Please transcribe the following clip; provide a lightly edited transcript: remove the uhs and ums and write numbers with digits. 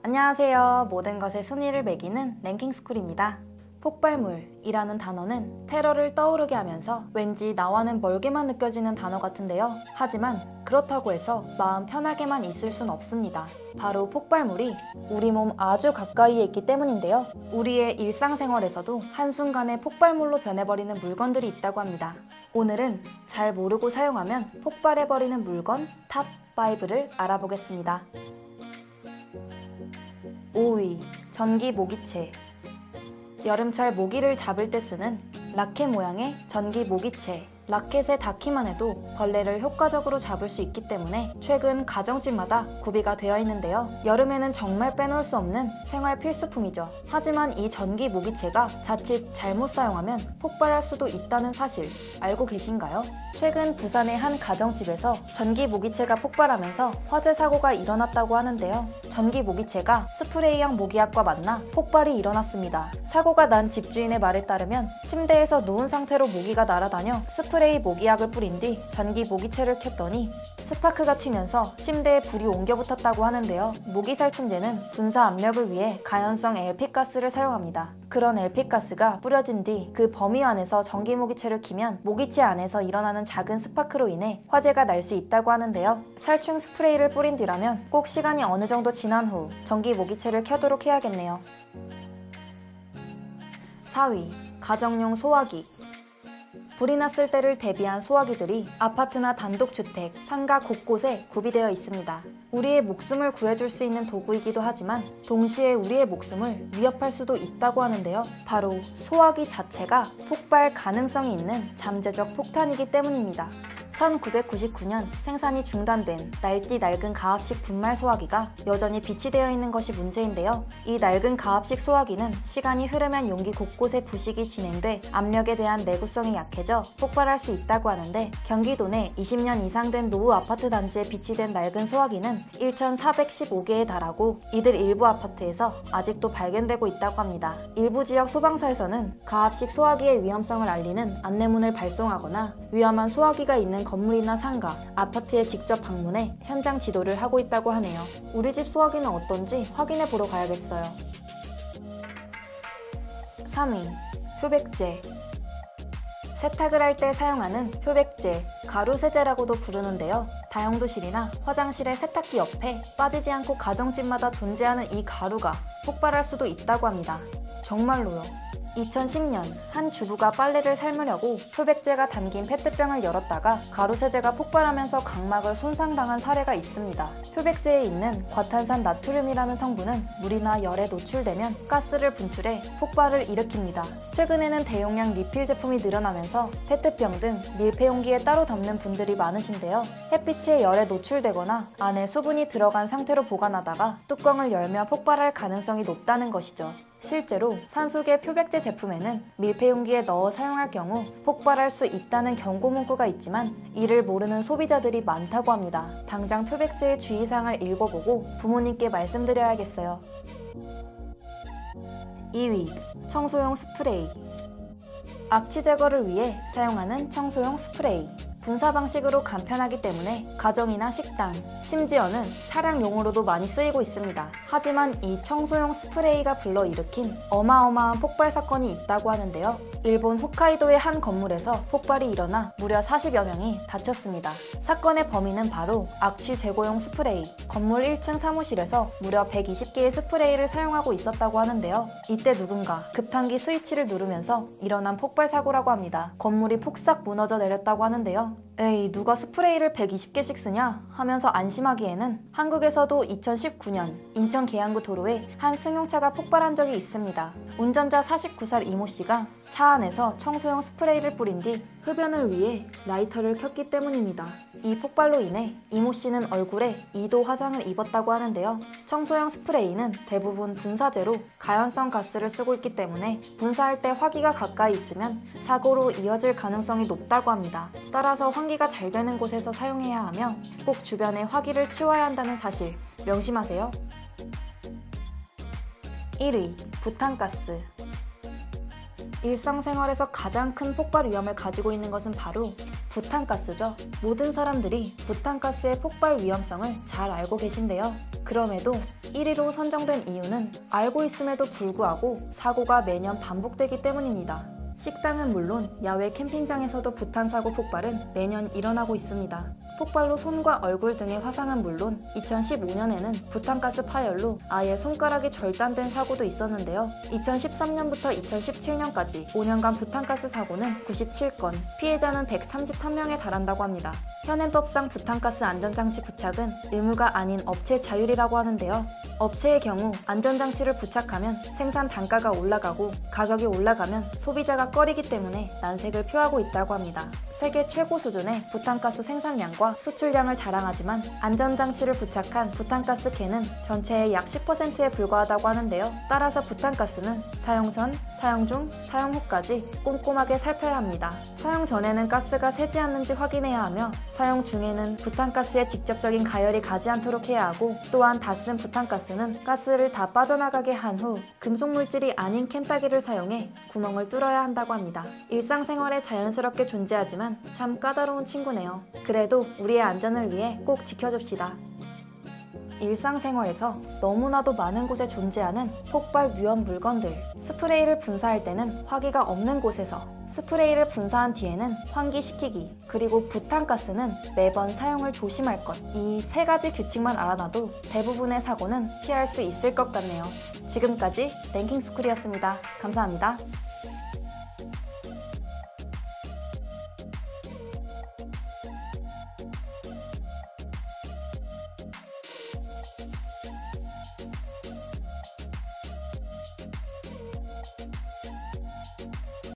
안녕하세요. 모든 것의 순위를 매기는 랭킹스쿨입니다. 폭발물이라는 단어는 테러를 떠오르게 하면서 왠지 나와는 멀게만 느껴지는 단어 같은데요. 하지만 그렇다고 해서 마음 편하게만 있을 순 없습니다. 바로 폭발물이 우리 몸 아주 가까이에 있기 때문인데요. 우리의 일상생활에서도 한순간에 폭발물로 변해버리는 물건들이 있다고 합니다. 오늘은 잘 모르고 사용하면 폭발해버리는 물건 탑 5를 알아보겠습니다. 5위, 전기 모기채. 여름철 모기를 잡을 때 쓰는 라켓 모양의 전기 모기채. 라켓에 닿기만 해도 벌레를 효과적으로 잡을 수 있기 때문에 최근 가정집마다 구비가 되어 있는데요. 여름에는 정말 빼놓을 수 없는 생활 필수품이죠. 하지만 이 전기 모기채가 자칫 잘못 사용하면 폭발할 수도 있다는 사실 알고 계신가요? 최근 부산의 한 가정집에서 전기 모기채가 폭발하면서 화재 사고가 일어났다고 하는데요. 전기 모기채가 스프레이형 모기약과 만나 폭발이 일어났습니다. 사고가 난 집주인의 말에 따르면 침대에서 누운 상태로 모기가 날아다녀 스프레이 모기약을 뿌린 뒤 전기 모기채를 켰더니 스파크가 튀면서 침대에 불이 옮겨 붙었다고 하는데요. 모기 살충제는 분사 압력을 위해 가연성 LP가스를 사용합니다. 그런 LP가스가 뿌려진 뒤 그 범위 안에서 전기 모기채를 키면 모기채 안에서 일어나는 작은 스파크로 인해 화재가 날 수 있다고 하는데요. 살충 스프레이를 뿌린 뒤라면 꼭 시간이 어느 정도 지난 후 전기 모기채를 켜도록 해야겠네요. 4위, 가정용 소화기. 불이 났을 때를 대비한 소화기들이 아파트나 단독주택, 상가 곳곳에 구비되어 있습니다. 우리의 목숨을 구해줄 수 있는 도구이기도 하지만 동시에 우리의 목숨을 위협할 수도 있다고 하는데요. 바로 소화기 자체가 폭발 가능성이 있는 잠재적 폭탄이기 때문입니다. 1999년 생산이 중단된 날띠 낡은 가압식 분말 소화기가 여전히 비치되어 있는 것이 문제인데요. 이 낡은 가압식 소화기는 시간이 흐르면 용기 곳곳에 부식이 진행돼 압력에 대한 내구성이 약해져 폭발할 수 있다고 하는데 경기도 내 20년 이상 된 노후 아파트 단지에 비치된 낡은 소화기는 1,415개에 달하고 이들 일부 아파트에서 아직도 발견되고 있다고 합니다. 일부 지역 소방서에서는 가압식 소화기의 위험성을 알리는 안내문을 발송하거나 위험한 소화기가 있는 건물이나 상가, 아파트에 직접 방문해 현장 지도를 하고 있다고 하네요. 우리 집 소화기는 어떤지 확인해 보러 가야겠어요. 3위, 표백제. 세탁을 할 때 사용하는 표백제, 가루세제라고도 부르는데요. 다용도실이나 화장실의 세탁기 옆에 빠지지 않고 가정집마다 존재하는 이 가루가 폭발할 수도 있다고 합니다. 정말로요. 2010년 한 주부가 빨래를 삶으려고 표백제가 담긴 페트병을 열었다가 가루세제가 폭발하면서 각막을 손상당한 사례가 있습니다. 표백제에 있는 과탄산 나트륨이라는 성분은 물이나 열에 노출되면 가스를 분출해 폭발을 일으킵니다. 최근에는 대용량 리필 제품이 늘어나면서 페트병 등 밀폐용기에 따로 담는 분들이 많으신데요. 햇빛에 열에 노출되거나 안에 수분이 들어간 상태로 보관하다가 뚜껑을 열며 폭발할 가능성이 높다는 것이죠. 실제로 산소계 표백제 제품에는 밀폐용기에 넣어 사용할 경우 폭발할 수 있다는 경고 문구가 있지만 이를 모르는 소비자들이 많다고 합니다. 당장 표백제의 주의사항을 읽어보고 부모님께 말씀드려야겠어요. 2위, 청소용 스프레이. 악취 제거를 위해 사용하는 청소용 스프레이. 분사 방식으로 간편하기 때문에 가정이나 식당, 심지어는 차량용으로도 많이 쓰이고 있습니다. 하지만 이 청소용 스프레이가 불러일으킨 어마어마한 폭발 사건이 있다고 하는데요. 일본 홋카이도의 한 건물에서 폭발이 일어나 무려 40여 명이 다쳤습니다. 사건의 범인은 바로 악취 제거용 스프레이. 건물 1층 사무실에서 무려 120개의 스프레이를 사용하고 있었다고 하는데요. 이때 누군가 급탄기 스위치를 누르면서 일어난 폭발 사고라고 합니다. 건물이 폭삭 무너져 내렸다고 하는데요. 에이, 누가 스프레이를 120개씩 쓰냐 하면서 안심하기에는 한국에서도 2019년 인천 계양구 도로에 한 승용차가 폭발한 적이 있습니다. 운전자 49살 이모 씨가 차 안에서 청소용 스프레이를 뿌린 뒤 흡연을 위해 라이터를 켰기 때문입니다. 이 폭발로 인해 이모 씨는 얼굴에 2도 화상을 입었다고 하는데요. 청소용 스프레이는 대부분 분사제로 가연성 가스를 쓰고 있기 때문에 분사할 때 화기가 가까이 있으면 사고로 이어질 가능성이 높다고 합니다. 따라서 환기가 잘 되는 곳에서 사용해야 하며 꼭 주변에 화기를 치워야 한다는 사실 명심하세요. 1위, 부탄가스. 일상생활에서 가장 큰 폭발 위험을 가지고 있는 것은 바로 부탄가스죠. 모든 사람들이 부탄가스의 폭발 위험성을 잘 알고 계신데요. 그럼에도 1위로 선정된 이유는 알고 있음에도 불구하고 사고가 매년 반복되기 때문입니다. 식당은 물론 야외 캠핑장에서도 부탄 사고 폭발은 매년 일어나고 있습니다. 폭발로 손과 얼굴 등의 화상은 물론 2015년에는 부탄가스 파열로 아예 손가락이 절단된 사고도 있었는데요. 2013년부터 2017년까지 5년간 부탄가스 사고는 97건, 피해자는 133명에 달한다고 합니다. 현행법상 부탄가스 안전장치 부착은 의무가 아닌 업체 자율이라고 하는데요. 업체의 경우 안전장치를 부착하면 생산 단가가 올라가고 가격이 올라가면 소비자가 꺼리기 때문에 난색을 표하고 있다고 합니다. 세계 최고 수준의 부탄가스 생산량과 수출량을 자랑하지만 안전장치를 부착한 부탄가스 캔은 전체의 약 10%에 불과하다고 하는데요. 따라서 부탄가스는 사용 전, 사용 중, 사용 후까지 꼼꼼하게 살펴야 합니다. 사용 전에는 가스가 새지 않는지 확인해야 하며 사용 중에는 부탄가스에 직접적인 가열이 가지 않도록 해야 하고 또한 다 쓴 부탄가스는 가스를 다 빠져나가게 한 후 금속물질이 아닌 캔따기를 사용해 구멍을 뚫어야 한다고 합니다. 일상생활에 자연스럽게 존재하지만 참 까다로운 친구네요. 그래도 우리의 안전을 위해 꼭 지켜줍시다. 일상생활에서 너무나도 많은 곳에 존재하는 폭발 위험 물건들. 스프레이를 분사할 때는 화기가 없는 곳에서, 스프레이를 분사한 뒤에는 환기시키기, 그리고 부탄가스는 매번 사용을 조심할 것. 이 세 가지 규칙만 알아놔도 대부분의 사고는 피할 수 있을 것 같네요. 지금까지 랭킹스쿨이었습니다. 감사합니다.